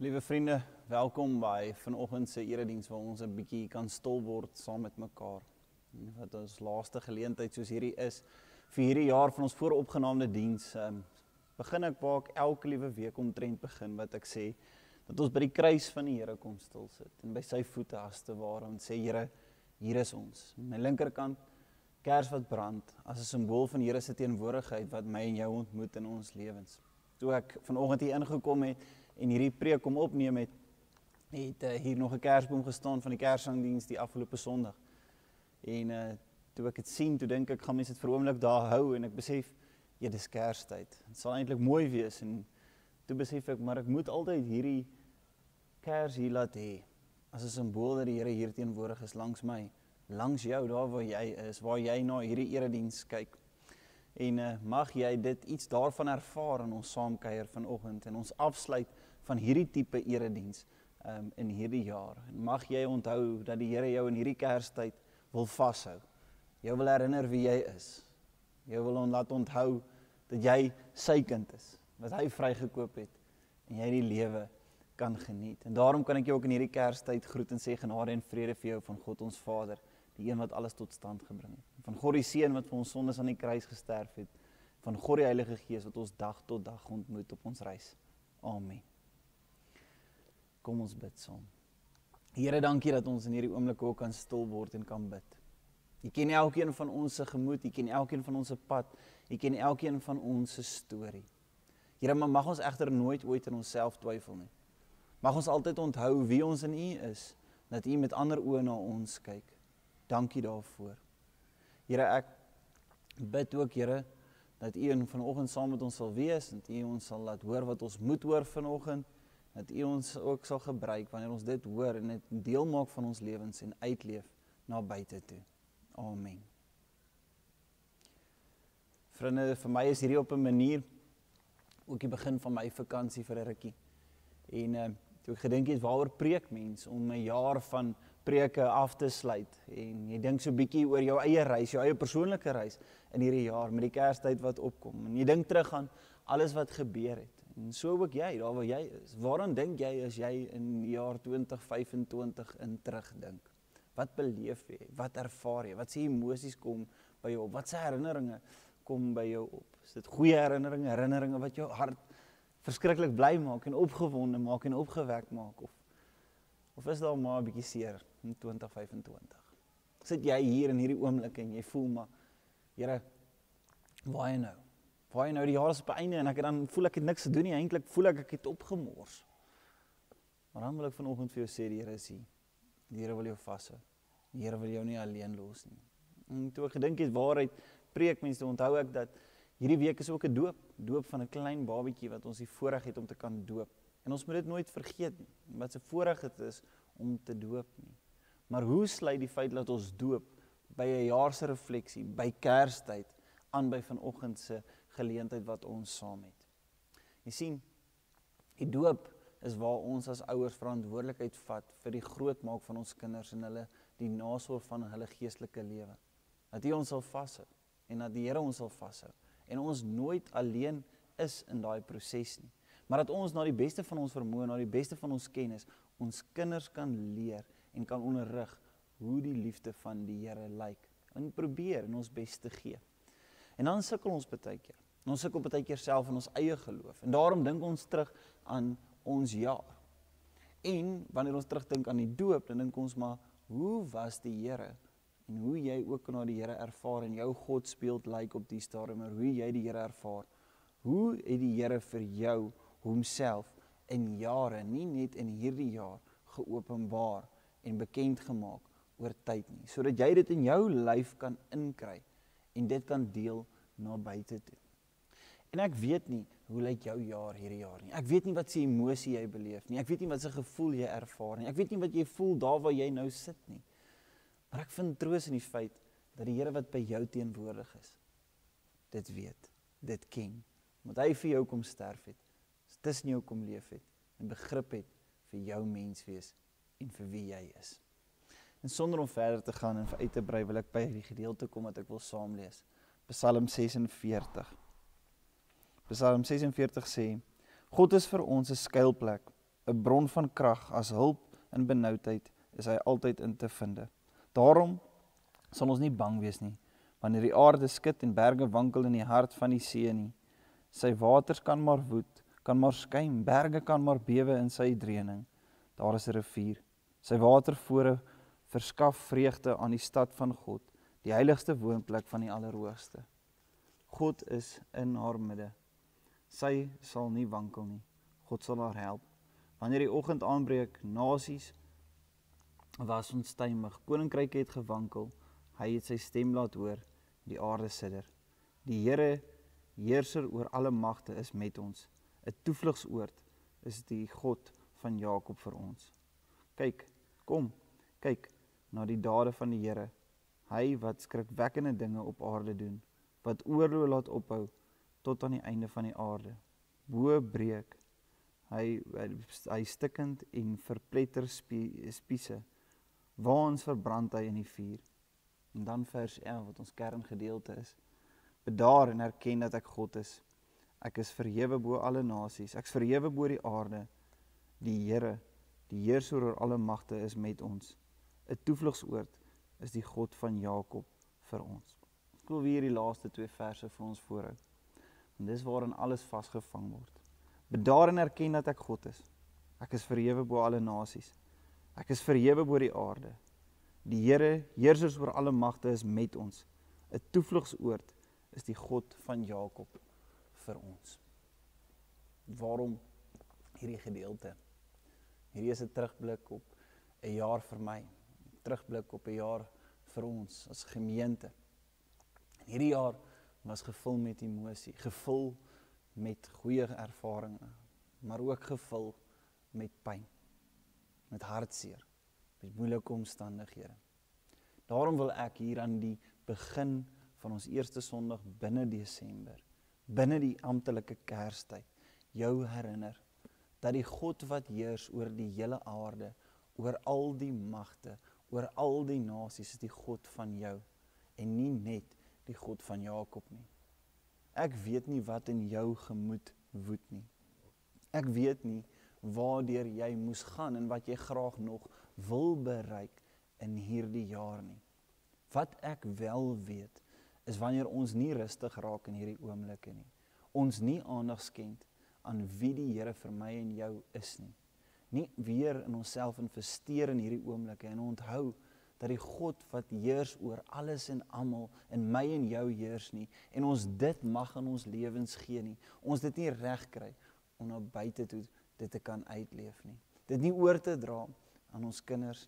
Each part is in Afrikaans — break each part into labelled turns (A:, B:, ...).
A: Liewe vriende, welkom by vanoggend se erediens waar ons 'n bietjie kan stil word saam met mekaar. Wat ons laaste geleentheid soos hierdie is vir hierdie jaar van ons vooropgenaamde diens, begin ek waar ek elke liewe week omtrent begin wat ek sê dat ons by die kruis van die Here kom stil sit en by sy voete as te ware en sê Here, hier is ons. Aan my linkerkant kers wat brand as 'n simbool van Here se teenwoordigheid wat my en jou ontmoet in ons lewens. Toe ek vanoggend hier ingekom het en hierdie preek kom opneem het hier nog 'n kersboom gestaan van die Kersangdiens die afgelope Sondag. En toe ek dit sien, toe dink ek, gaan mense dit vir 'n oomblik daar hou en ek besef, ja, dis Kerstyd. Dit sal eintlik mooi wees en toe besef ek, maar ek moet altyd hierdie kers hier laat hê as 'n simbool dat die Here hier teenwoordig is langs my, langs jou, daar waar jy is, waar jy na hierdie erediens kyk. En mag jy dit iets daarvan ervaar in ons saamkuier vanoggend en ons afsluit van hierdie tipe erediens in hierdie jaar. En mag jy onthou dat die Here jou in hierdie Kerstyd wil vashou. Jou wil herinner wie jy is. Jou wil laat onthou dat jy sy kind is, wat hy vrygekoop het en jy die lewe kan geniet. En daarom kan ek jou ook in hierdie Kerstyd groet en sê genade en vrede vir jou van God ons Vader, die een wat alles tot stand gebring het. Van God die Seun wat vir ons sondes aan die kruis gesterf het. Van God die Heilige Gees wat ons dag tot dag ontmoet op ons reis. Amen. Kom ons bid saam. Here, dankie dat ons in hierdie oomblik ook kan stil word en kan bid. U ken elkeen van ons se gemoed, U ken elkeen van ons se pad, U ken elkeen van ons se storie. Here, maar mag ons egter nooit ooit in onsself twyfel nie. Mag ons altyd onthou wie ons in U is, dat U met ander oë na ons kyk. Dankie daarvoor. Here, ek bid ook, Here, dat U vanoggend saam met ons sal wees, en dat U ons sal laat hoor wat ons moet hoor vanoggend, dat U ons ook sal gebruik wanneer ons dit hoor en dit deel maak van ons lewens en uitleef na buite toe. Amen. Vriende, vir my is hierdie op 'n manier ook die begin van my vakansie vir 'n rukkie. En toe ek gedink het, waaroor preek mens om 'n jaar van preke af te sluit, en jy dink so bietjie oor jou eie reis, jou eie persoonlike reis in hierdie jaar, met die Kerstyd wat opkom, en jy dink terug aan alles wat gebeur het, en so ook jy, daar waar jy is. Waaraan dink jy as jy in die jaar 2025 in terugdink? Wat beleef jy? Wat ervaar jy? Wat se emosies kom by jou op? Wat se herinneringe kom by jou op? Is dit goeie herinneringe wat jou hart verskriklik bly maak en opgewonde maak en opgewek maak, of is daar maar 'n bietjie seer in 2025? Sit jy hier in hierdie oomblik en jy voel maar, Here, waar nou? Waar nou, die jaar is op die einde en dan voel ek het niks te doen nie, eintlik voel ek het opgemors. Maar dan wil ek vanoggend vir jou sê, die Here is hier. Die Here wil jou vashou. Die Here wil jou nie alleen los nie. En toe ek gedink het, waaruit preek mense, toe onthou ek dat hierdie week is ook 'n doop van 'n klein babietjie wat ons die voorreg het om te kan doop. En ons moet dit nooit vergeet nie, wat se voorreg dit is om te doop nie. Maar hoe sluit die feit dat ons doop by 'n jaar se refleksie, by Kerstyd, aan by vanoggend se geleentheid wat ons saam het? Jy sien, die doop is waar ons as ouers verantwoordelikheid vat vir die grootmaak van ons kinders en hulle die nasorg van hulle geestelike lewe. Dat U ons sal vashou en dat die Here ons sal vashou en ons nooit alleen is in daai proses nie. Maar dat ons na die beste van ons vermoë, na die beste van ons kennis, ons kinders kan leer en kan onderrig hoe die liefde van die Here lyk. En probeer en ons bes te gee. En dan sukkel ons baie keer. En ons sukkel baie keer self in ons eie geloof. En daarom dink ons terug aan ons jaar. En wanneer ons terugdink aan die doop, dan dink ons maar, hoe was die Here? En hoe jy ook na die Here ervaar en jou godsbeeld lyk op die stadium, maar hoe jy die Here ervaar. Hoe het die Here vir jou homself in jare, nie net in hierdie jaar, geopenbaar en bekend gemaak oor tyd nie, sodat jy dit in jou lyf kan inkry en dit kan deel na buite toe. En ek weet nie, hoe lyk jou jaar hierdie jaar nie. Ek weet nie wat se emosie jy beleef nie. Ek weet nie wat se gevoel jy ervaar nie. Ek weet nie wat jy voel daar waar jy nou sit nie. Maar ek vind troos in die feit dat die Here wat by jou teenwoordig is, dit weet, dit ken, omdat hy vir jou kom sterf het, tussen jou kom leef het, en begrip het vir jou menswees en vir wie jy is. En sonder om verder te gaan en uit te brei, wil ek by die gedeelte kom wat ek wil saamlees. Psalm 46. Psalm 46 sê, God is vir ons 'n skuilplek 'n bron van krag, as hulp in benoudheid is hy altyd in te vind. Daarom sal ons nie bang wees nie, wanneer die aarde skud en berge wankel in die hart van die see nie. Sy waters kan maar woed, kan maar skuim, berge kan maar bewe in sy dreuning. Daar is 'n rivier. Sy watervore verskaf vreugde aan die stad van God, die heiligste woonplek van die Allerhoogste. God is in haar midde. Sy sal nie wankel nie. God sal haar help. Wanneer die oggend aanbreek, nasies was onstuimig, koninkryke het gewankel, hy het sy stem laat hoor, die aarde sidder. Die Here, heerser oor alle magte, is met ons. 'n Toevlugsoord is die God van Jakob vir ons. Kyk, kom, kyk na die dade van die Here, hy wat skrikwekkende dinge op aarde doen, wat oorlog laat ophou tot aan die einde van die aarde. Bo breek hy stikkend en verpletter spiese, waans verbrand hy in die vuur. En dan vers 11 wat ons kerngedeelte is. Bedaar en erken dat ek God is. Ek is verhewe bo alle nasies, ek is verhewe bo die aarde. Die Here, die heerser oor alle magte, is met ons. 'n Toevlugsoord is die God van Jakob vir ons. Ek wil weer die laaste 2 verse vir ons voorhou. En dis waarin alles vasgevang word. Bedaar en erken dat ek God is. Ek is verhewe bo alle nasies. Ek is verhewe bo die aarde. Die Here, heersers oor alle magte, is met ons. 'n Toevlugsoord is die God van Jakob vir ons. Waarom hierdie gedeelte? Hierdie is 'n terugblik op 'n jaar vir my. Terugblik op 'n jaar vir ons as gemeente. En hierdie jaar was gevul met emosie, gevul met goeie ervarings, maar ook gevul met pyn, met hartseer, met moeilike omstandighede. Daarom wil ek hier aan die begin van ons eerste Sondag binne Desember, binne die amptelike Kerstyd, jou herinner dat die God wat heers oor die hele aarde, oor al die magte, oor al die nasies, is die God van jou en nie net die God van Jakob nie. Ek weet nie wat in jou gemoed woed nie. Ek weet nie waardeur jy moes gaan en wat jy graag nog wil bereik in hierdie jaar nie. Wat ek wel weet, is wanneer ons nie rustig raak in hierdie oomblikke nie, ons nie aandag skenk aan wie die Here vir my en jou is nie, nie weer in onsself investeer in hierdie oomblikke en onthou dat die God wat heers oor alles en almal in my en jou heers nie, en ons dit mag in ons lewens gee nie, ons dit nie reg kry om na buite toe dit te kan uitleef nie, dit nie oor te dra aan ons kinders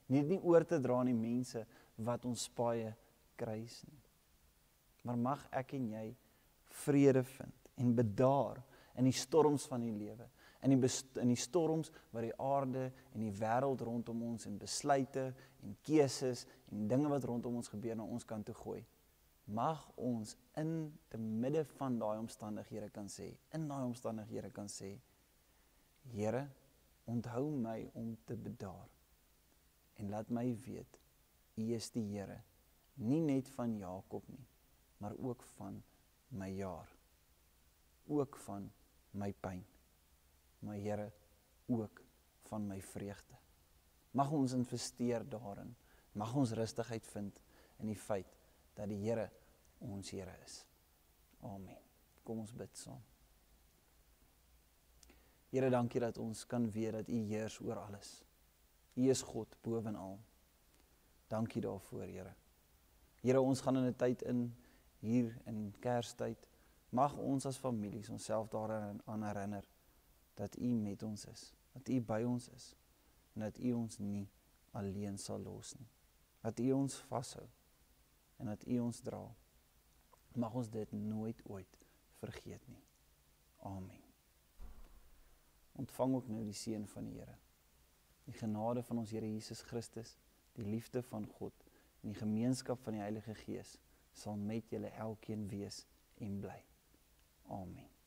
A: nie, nie oor te dra aan die mense wat ons paaie kruis nie, maar mag ek en jy vrede vind en bedaar in die storms van die lewe, in die storms wat die aarde en die wêreld rondom ons en besluite en keuses en dinge wat rondom ons gebeur na ons kant toe gooi. Mag ons in te midde van daai omstandighede kan sê, Here, onthou my om te bedaar en laat my weet, U is die Here, nie net van Jakob nie, maar ook van my jaar, ook van my pyn, maar Here, ook van my vreugde. Mag ons investeer daarin, mag ons rustigheid vind in die feit dat die Here ons Here is. Amen. Kom ons bid saam. Here, dankie dat ons kan weet dat U heers oor alles. U is God bovenal. Dankie daarvoor, Here. Here, ons gaan in 'n tyd hier in Kerstyd, mag ons as families onsself daaraan herinner dat U met ons is, dat U by ons is, en dat U ons nie alleen sal los nie, dat U ons vashou, en dat U ons dra. Mag ons dit nooit ooit vergeet nie. Amen. Ontvang ook nou die seën van die Here, die genade van ons Here Jesus Christus, die liefde van God, en die gemeenskap van die Heilige Gees, sal met julle elkeen wees en bly. Amen.